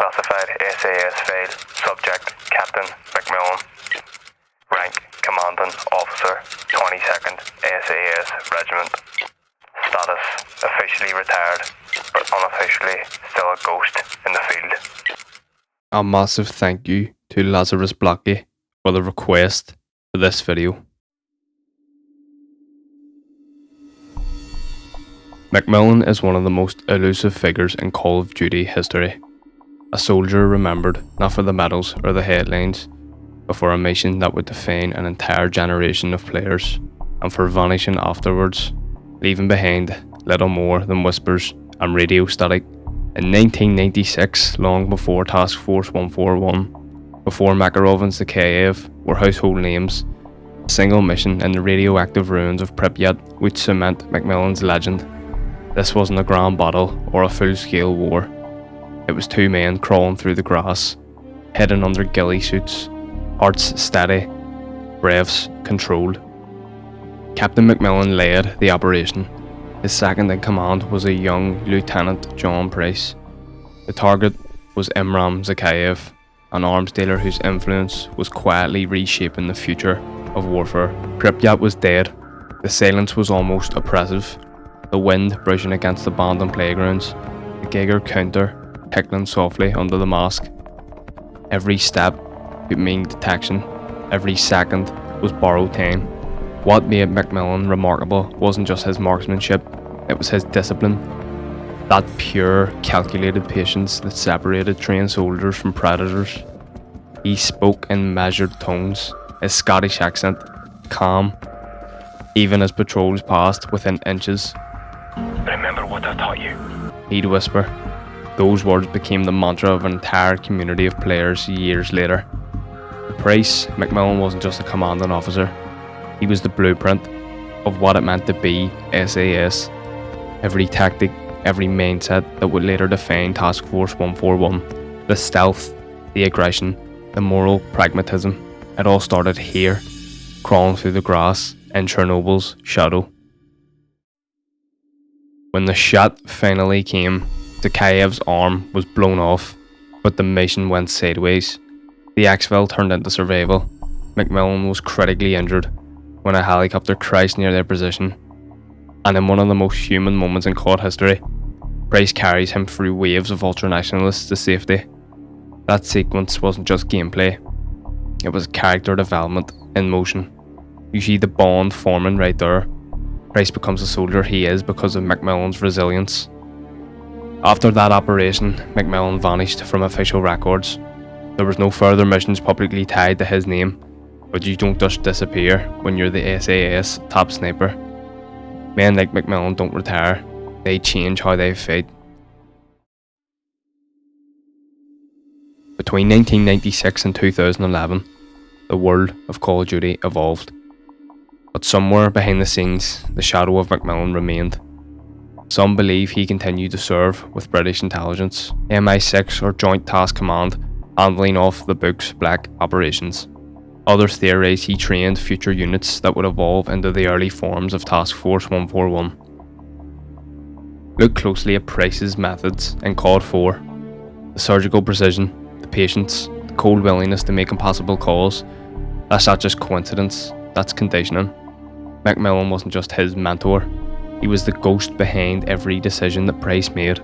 Classified SAS fail. Subject Captain MacMillan. Rank Commanding Officer 22nd SAS Regiment. Status officially retired, but unofficially still a ghost in the field. A massive thank you to Lazarus Blackie for the request for this video. MacMillan is one of the most elusive figures in Call of Duty history. A soldier remembered not for the medals or the headlines, but for a mission that would define an entire generation of players, and for vanishing afterwards, leaving behind little more than whispers and radio static. In 1996, long before Task Force 141, before Makarov and Zakhaev were household names, a single mission in the radioactive ruins of Pripyat would cement MacMillan's legend. This wasn't a grand battle or a full-scale war. It was two men crawling through the grass, hidden under ghillie suits, hearts steady, breaths controlled. Captain MacMillan led the operation. His second in command was a young Lieutenant John Price. The target was Imram Zakhaev, an arms dealer whose influence was quietly reshaping the future of warfare. Pripyat was dead. The silence was almost oppressive. The wind brushing against the abandoned playgrounds, the Geiger counter tickling softly under the mask. Every step could mean detection. Every second was borrowed time. What made MacMillan remarkable wasn't just his marksmanship, it was his discipline. That pure, calculated patience that separated trained soldiers from predators. He spoke in measured tones, his Scottish accent calm, even as patrols passed within inches. Remember what I taught you? He'd whisper. Those words became the mantra of an entire community of players years later. To Price, MacMillan wasn't just a commanding officer. He was the blueprint of what it meant to be SAS. Every tactic, every mindset that would later define Task Force 141. The stealth, the aggression, the moral pragmatism. It all started here, crawling through the grass in Chernobyl's shadow. When the shot finally came, Zakhaev's arm was blown off, but the mission went sideways. The exfil turned into survival. MacMillan was critically injured when a helicopter crashed near their position, and in one of the most human moments in COD history, Price carries him through waves of ultranationalists to safety. That sequence wasn't just gameplay, it was character development in motion. You see the bond forming right there. Price becomes the soldier he is because of MacMillan's resilience. After that operation, MacMillan vanished from official records. There was no further missions publicly tied to his name, but you don't just disappear when you're the SAS top sniper. Men like MacMillan don't retire, they change how they fight. Between 1996 and 2011, the world of Call of Duty evolved. But somewhere behind the scenes, the shadow of MacMillan remained. Some believe he continued to serve with British intelligence, MI6 or Joint Task Command, handling off the books black operations. Others theorise he trained future units that would evolve into the early forms of Task Force 141. Look closely at Price's methods in COD 4. The surgical precision, the patience, the cold willingness to make impossible calls. That's not just coincidence, that's conditioning. MacMillan wasn't just his mentor, he was the ghost behind every decision that Price made.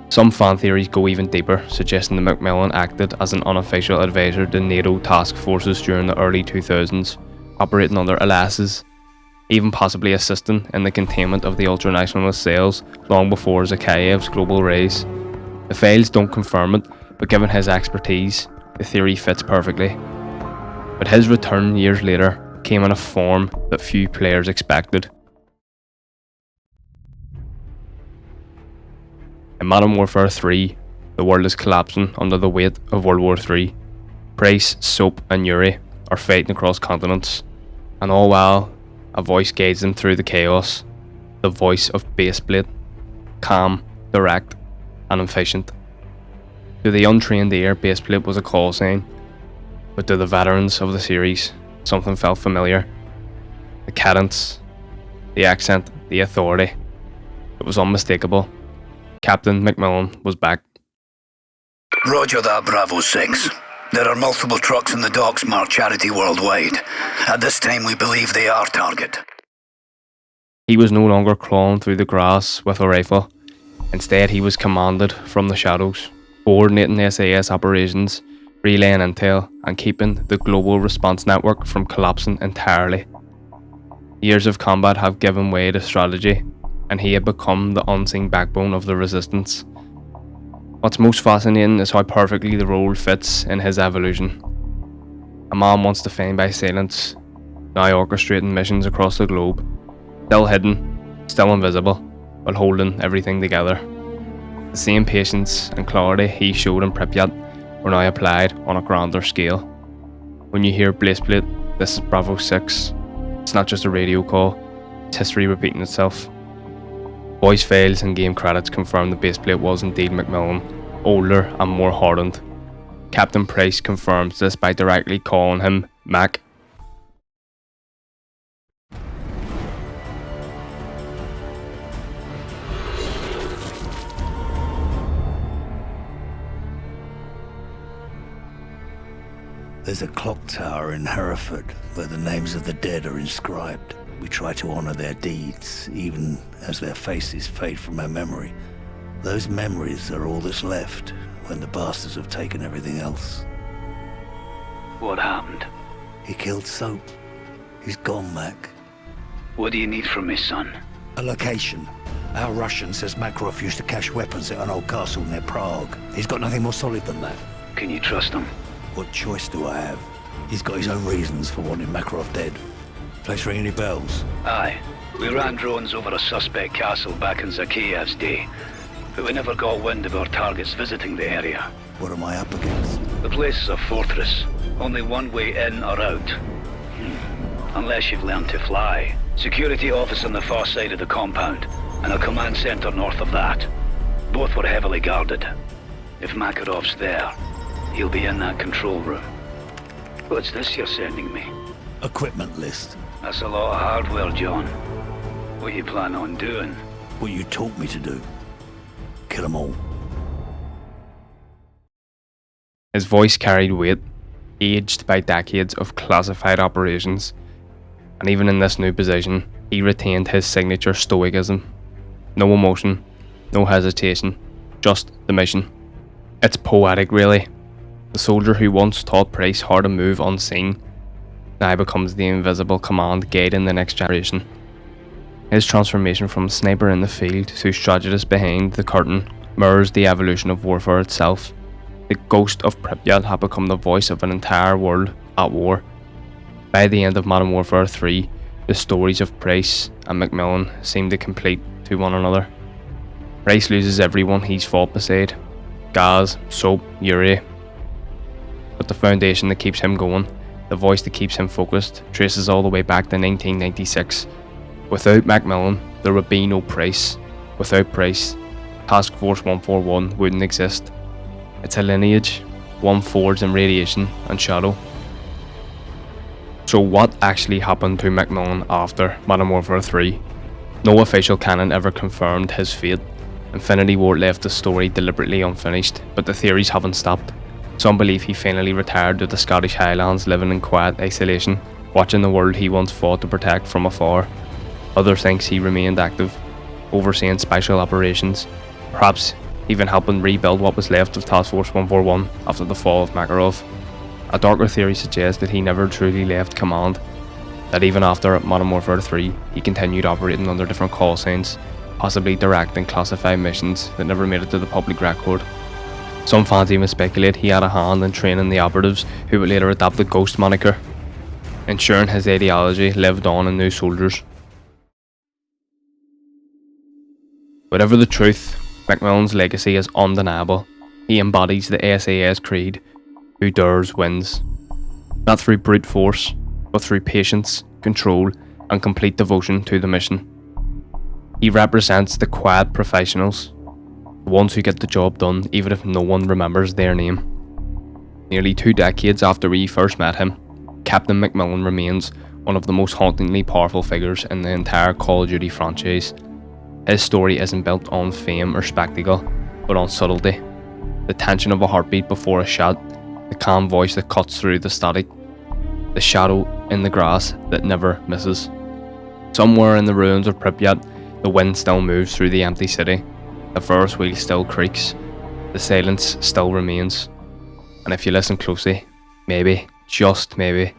Some fan theories go even deeper, suggesting that MacMillan acted as an unofficial advisor to NATO task forces during the early 2000s, operating under aliases, even possibly assisting in the containment of the ultranationalist cells long before Zakhaev's global rise. The files don't confirm it, but given his expertise, the theory fits perfectly. But his return years later came in a form that few players expected. In Modern Warfare 3, the world is collapsing under the weight of World War 3. Price, Soap and Yuri are fighting across continents, and all while a voice guides them through the chaos, the voice of Baseplate, calm, direct and efficient. To the untrained ear, Baseplate was a call sign, but to the veterans of the series, something felt familiar. The cadence, the accent, the authority. It was unmistakable. Captain MacMillan was back. Roger that, Bravo 6. There are multiple trucks in the docks marked Charity Worldwide. At this time, we believe they are target. He was no longer crawling through the grass with a rifle. Instead, he was commanded from the shadows, coordinating SAS operations, relaying intel, and keeping the global response network from collapsing entirely. Years of combat have given way to strategy, and he had become the unseen backbone of the resistance. What's most fascinating is how perfectly the role fits in his evolution. A man once defined by silence, now orchestrating missions across the globe, still hidden, still invisible, while holding everything together. The same patience and clarity he showed in Pripyat were now applied on a grander scale. When you hear Baseplate, this is Bravo 6, it's not just a radio call, it's history repeating itself. Voice files and game credits confirm the Baseplate was indeed MacMillan, older and more hardened. Captain Price confirms this by directly calling him Mac. There's a clock tower in Hereford where the names of the dead are inscribed. We try to honor their deeds, even as their faces fade from our memory. Those memories are all that's left when the bastards have taken everything else. What happened? He killed Soap. He's gone, Mac. What do you need from me, son? A location. Our Russian says Makarov used to cache weapons at an old castle near Prague. He's got nothing more solid than that. Can you trust him? What choice do I have? He's got his own reasons for wanting Makarov dead. Place ring any bells? Aye. We ran drones over a suspect castle back in Zakiyev's day, but we never got wind of our targets visiting the area. What am I up against? The place is a fortress. Only one way in or out. Unless you've learned to fly. Security office on the far side of the compound, and a command center north of that. Both were heavily guarded. If Makarov's there, he'll be in that control room. What's this you're sending me? Equipment list. That's a lot of hardware, John. What you plan on doing? What you taught me to do. Kill them all. His voice carried weight, aged by decades of classified operations, and even in this new position, he retained his signature stoicism. No emotion, no hesitation, just the mission. It's poetic, really. The soldier who once taught Price how to move unseen now becomes the invisible command guiding the next generation. His transformation from sniper in the field to strategist behind the curtain mirrors the evolution of warfare itself. The ghost of Pripyat had become the voice of an entire world at war. By the end of Modern Warfare 3, the stories of Price and MacMillan seem to complete to one another. Price loses everyone he's fought beside: Gaz, Soap, Yuri. But the foundation that keeps him going, the voice that keeps him focused, traces all the way back to 1996. Without MacMillan, there would be no Price. Without Price, Task Force 141 wouldn't exist. It's a lineage, one forged in radiation and shadow. So what actually happened to MacMillan after Modern Warfare 3? No official canon ever confirmed his fate. Infinity Ward left the story deliberately unfinished, but the theories haven't stopped. Some believe he finally retired to the Scottish Highlands, living in quiet isolation, watching the world he once fought to protect from afar. Others think he remained active, overseeing special operations, perhaps even helping rebuild what was left of Task Force 141 after the fall of Makarov. A darker theory suggests that he never truly left command, that even after Modern Warfare 3, he continued operating under different call signs, possibly directing classified missions that never made it to the public record. Some fans even speculate he had a hand in training the operatives who would later adopt the Ghost moniker, ensuring his ideology lived on in new soldiers. Whatever the truth, MacMillan's legacy is undeniable. He embodies the SAS creed: who dares wins. Not through brute force, but through patience, control, and complete devotion to the mission. He represents the quiet professionals, the ones who get the job done even if no one remembers their name. Nearly 2 decades after we first met him, Captain MacMillan remains one of the most hauntingly powerful figures in the entire Call of Duty franchise. His story isn't built on fame or spectacle, but on subtlety. The tension of a heartbeat before a shot, the calm voice that cuts through the static, the shadow in the grass that never misses. Somewhere in the ruins of Pripyat, the wind still moves through the empty city. The Ferris wheel still creaks. The silence still remains. And if you listen closely, maybe, just maybe,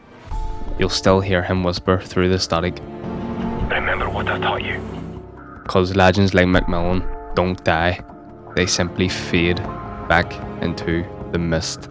you'll still hear him whisper through the static. Remember what I taught you. Because legends like MacMillan don't die, they simply fade back into the mist.